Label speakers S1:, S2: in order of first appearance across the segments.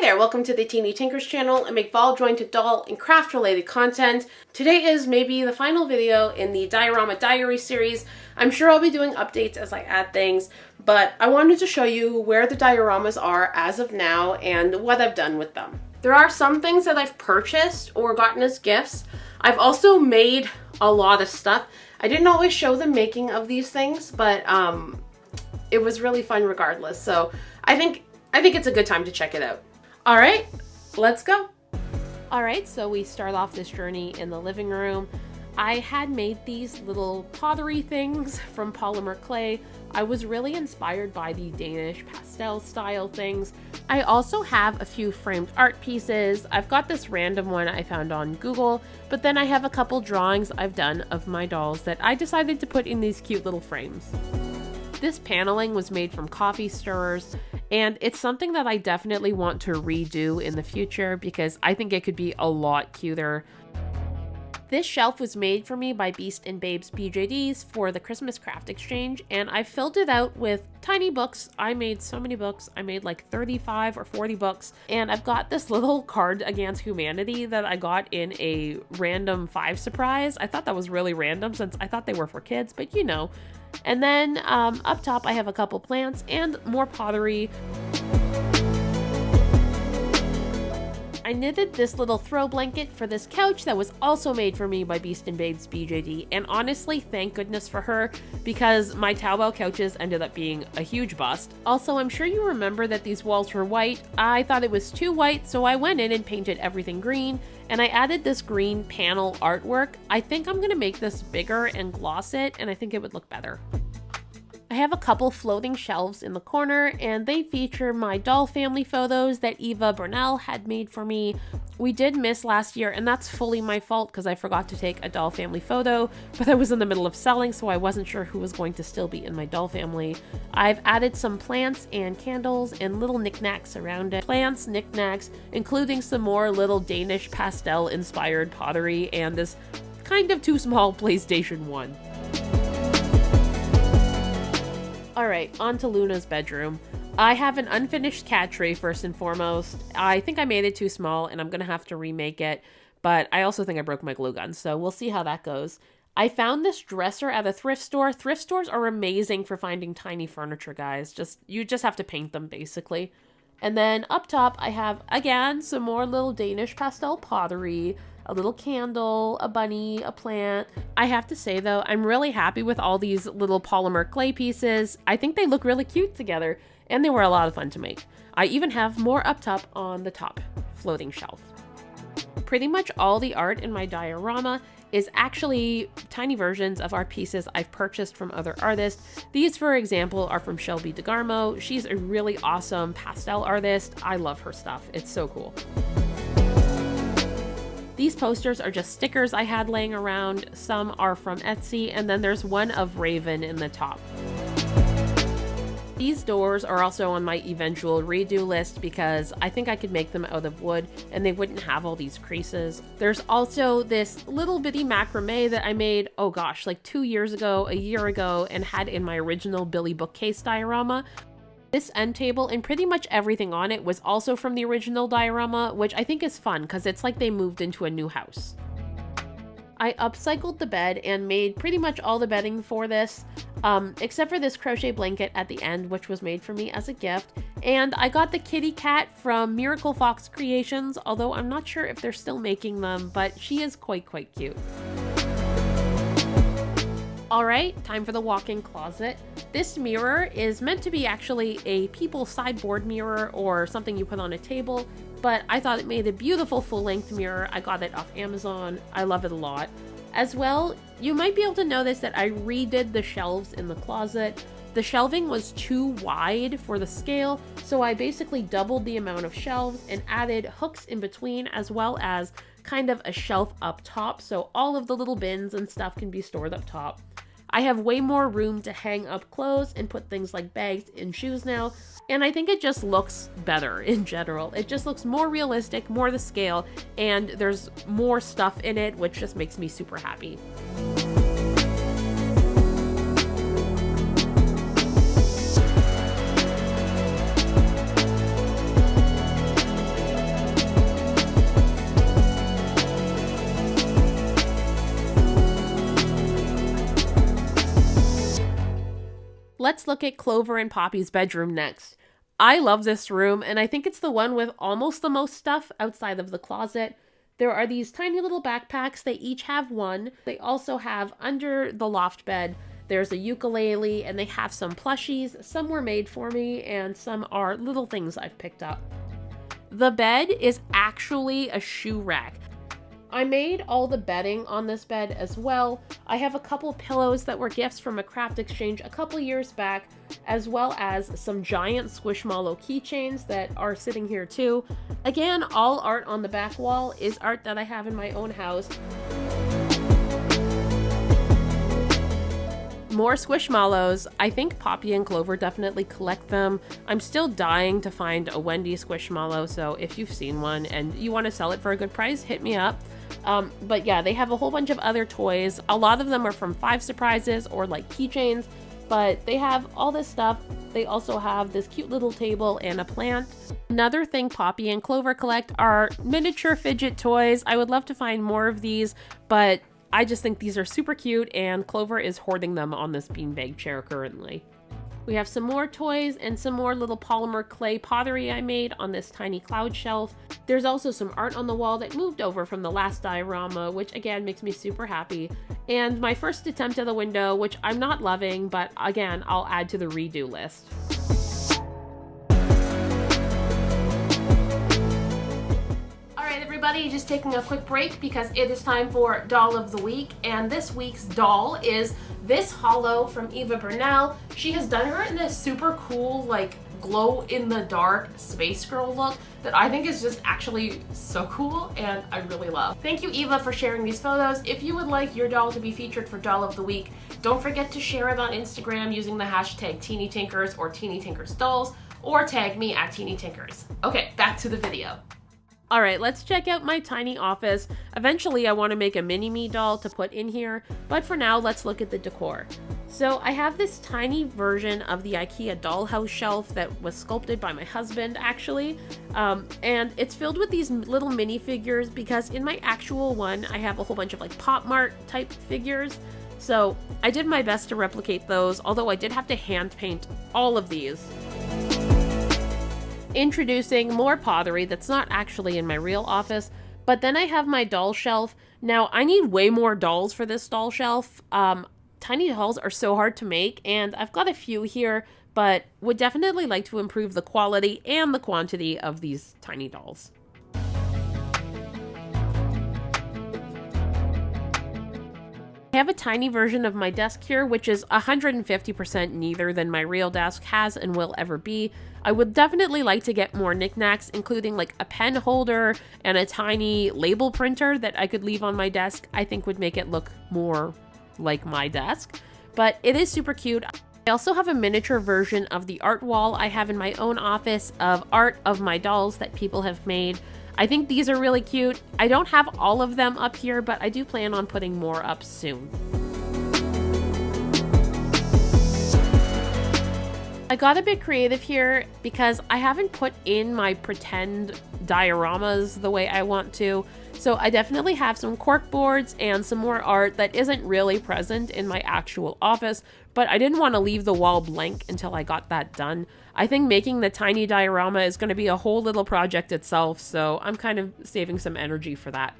S1: there, welcome to the Teeny Tinkers channel. I make ball jointed doll and craft related content. Today is maybe the final video in the Diorama Diaries series. I'm sure I'll be doing updates as I add things, but I wanted to show you where the dioramas are as of now and what I've done with them. There are some things that I've purchased or gotten as gifts. I've also made a lot of stuff. I didn't always show the making of these things, but it was really fun regardless. So I think it's a good time to check it out. All right, let's go. All right, so we start off this journey in the living room. I had made these little pottery things from polymer clay. I was really inspired by the Danish pastel style things. I also have a few framed art pieces. I've got this random one I found on Google, but then I have a couple drawings I've done of my dolls that I decided to put in these cute little frames. This paneling was made from coffee stirrers, and it's something that I definitely want to redo in the future because I think it could be a lot cuter. This shelf was made for me by Beast and Babes BJDs for the Christmas craft exchange, and I filled it out with tiny books. I made so many books. I made like 35 or 40 books, and I've got this little card against humanity that I got in a random 5 surprise. I thought that was really random since I thought they were for kids, but you know. And then up top I have a couple plants and more pottery. I knitted this little throw blanket for this couch that was also made for me by Beast and Babes BJD, and honestly, thank goodness for her because my Taobao couches ended up being a huge bust. Also, I'm sure you remember that these walls were white. I thought it was too white, so I went in and painted everything green, and I added this green panel artwork. I think I'm gonna make this bigger and gloss it, and I think it would look better. I have a couple floating shelves in the corner, and they feature my doll family photos that Eva Bernal had made for me. We did miss last year, and that's fully my fault because I forgot to take a doll family photo, but I was in the middle of selling, so I wasn't sure who was going to still be in my doll family. I've added some plants and candles and little knickknacks around it. Plants, knickknacks, including some more little Danish pastel inspired pottery and this kind of too small PlayStation 1. Alright, on to Luna's bedroom. I have an unfinished cat tree first and foremost. I think I made it too small and I'm gonna have to remake it, but I also think I broke my glue gun, so we'll see how that goes. I found this dresser at a thrift store. Thrift stores are amazing for finding tiny furniture, guys. You just have to paint them, basically. And then up top, I have, again, some more little Danish pastel pottery, a little candle, a bunny, a plant. I have to say though, I'm really happy with all these little polymer clay pieces. I think they look really cute together, and they were a lot of fun to make. I even have more up top on the top floating shelf. Pretty much all the art in my diorama is actually tiny versions of art pieces I've purchased from other artists. These, for example, are from Shelby DeGarmo. She's a really awesome pastel artist. I love her stuff. It's so cool. These posters are just stickers I had laying around. Some are from Etsy, and then there's one of Raven in the top. These doors are also on my eventual redo list because I think I could make them out of wood and they wouldn't have all these creases. There's also this little bitty macrame that I made, oh gosh, like 2 years ago, a year ago, and had in my original Billy bookcase diorama. This end table and pretty much everything on it was also from the original diorama, which I think is fun because it's like they moved into a new house. I upcycled the bed and made pretty much all the bedding for this, except for this crochet blanket at the end, which was made for me as a gift. And I got the kitty cat from Miracle Fox Creations, although I'm not sure if they're still making them, but she is quite cute. Alright, time for the walk-in closet. This mirror is meant to be actually a people sideboard mirror or something you put on a table, but I thought it made a beautiful full-length mirror. I got it off Amazon. I love it a lot. As well, you might be able to notice that I redid the shelves in the closet. The shelving was too wide for the scale, so I basically doubled the amount of shelves and added hooks in between, as well as kind of a shelf up top, so all of the little bins and stuff can be stored up top. I have way more room to hang up clothes and put things like bags and shoes now, and I think it just looks better in general. It just looks more realistic, more to scale, and there's more stuff in it, which just makes me super happy. let's look at Clover and Poppy's bedroom next. I love this room, and I think it's the one with almost the most stuff outside of the closet. There are these tiny little backpacks. They each have one. They also have under the loft bed, there's a ukulele, and they have some plushies. Some were made for me, and some are little things I've picked up. The bed is actually a shoe rack. I made all the bedding on this bed as well. I have a couple pillows that were gifts from a craft exchange a couple years back, as well as some giant Squishmallow keychains that are sitting here too. Again, all art on the back wall is art that I have in my own house. More Squishmallows. I think Poppy and Clover definitely collect them. I'm still dying to find a Wendy Squishmallow, so if you've seen one and you want to sell it for a good price, hit me up. But yeah, they have a whole bunch of other toys. A lot of them are from 5 Surprises or like keychains, but they have all this stuff. They also have this cute little table and a plant. Another thing Poppy and Clover collect are miniature fidget toys. I would love to find more of these, but I just think these are super cute, and Clover is hoarding them on this beanbag chair currently. We have some more toys and some more little polymer clay pottery I made on this tiny cloud shelf. There's also some art on the wall that moved over from the last diorama, which again makes me super happy. And my first attempt at the window, which I'm not loving, but again, I'll add to the redo list. Everybody, just taking a quick break because it is time for Doll of the Week, and this week's doll is this hollow from Eva Bernal. She has done her in this super cool, like, glow-in-the-dark space girl look that I think is just actually so cool and I really love. Thank you, Eva, for sharing these photos. If you would like your doll to be featured for Doll of the Week, don't forget to share it on Instagram using the hashtag TeenyTinkers or TeenyTinkersDolls, or tag me at TeenyTinkers. Okay, back to the video. Alright, let's check out my tiny office. Eventually I want to make a mini-me doll to put in here, but for now let's look at the decor. So I have this tiny version of the IKEA dollhouse shelf that was sculpted by my husband actually, and it's filled with these little minifigures because in my actual one I have a whole bunch of like Pop Mart type figures. So I did my best to replicate those, although I did have to hand paint all of these. Introducing more pottery that's not actually in my real office, but then I have my doll shelf. Now I need way more dolls for this doll shelf. Tiny dolls are so hard to make, and I've got a few here, but would definitely like to improve the quality and the quantity of these tiny dolls. I have a tiny version of my desk here, which is 150% neither than my real desk has and will ever be. I would definitely like to get more knickknacks, including like a pen holder and a tiny label printer that I could leave on my desk. I think would make it look more like my desk, but it is super cute. I also have a miniature version of the art wall I have in my own office of art of my dolls that people have made. I think these are really cute. I don't have all of them up here, but I do plan on putting more up soon. I got a bit creative here because I haven't put in my pretend dioramas the way I want to. So I definitely have some cork boards and some more art that isn't really present in my actual office, but I didn't want to leave the wall blank until I got that done. I think making the tiny diorama is going to be a whole little project itself, so I'm kind of saving some energy for that.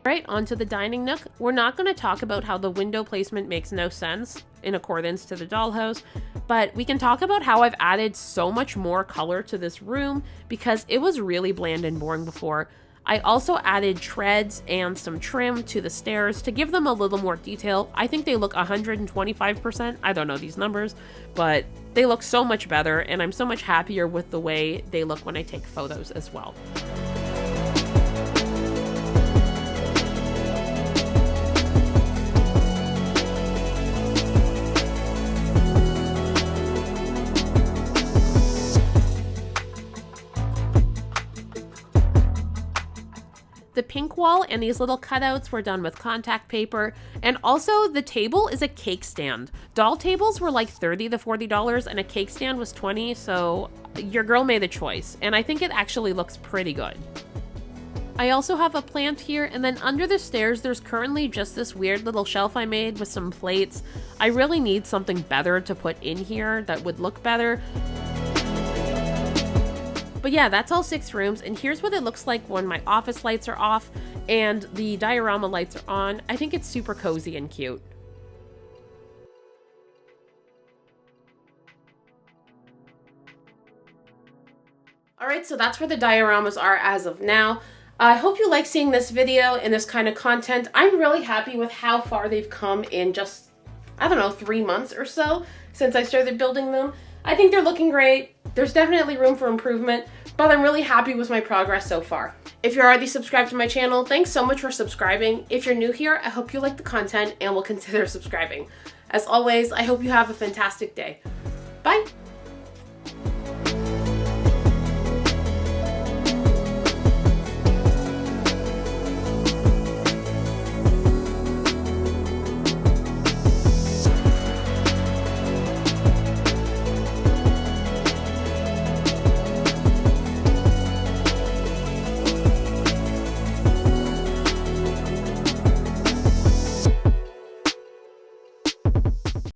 S1: Right, onto the dining nook. We're not going to talk about how the window placement makes no sense in accordance to the dollhouse, but we can talk about how I've added so much more color to this room because it was really bland and boring before. I also added treads and some trim to the stairs to give them a little more detail. I think they look 125%. I don't know these numbers, but they look so much better, and I'm so much happier with the way they look when I take photos as well. The pink wall and these little cutouts were done with contact paper, and also the table is a cake stand. Doll tables were like $30 to $40 and a cake stand was $20, so your girl made a choice, and I think it actually looks pretty good. I also have a plant here, and then under the stairs there's currently just this weird little shelf I made with some plates. I really need something better to put in here that would look better. But yeah, that's all 6 rooms, and here's what it looks like when my office lights are off and the diorama lights are on. I think it's super cozy and cute. Alright, so that's where the dioramas are as of now. I hope you like seeing this video and this kind of content. I'm really happy with how far they've come in just, I don't know, 3 months or so since I started building them. I think they're looking great. There's definitely room for improvement, but I'm really happy with my progress so far. If you're already subscribed to my channel, thanks so much for subscribing. If you're new here, I hope you like the content and will consider subscribing. As always, I hope you have a fantastic day. Bye!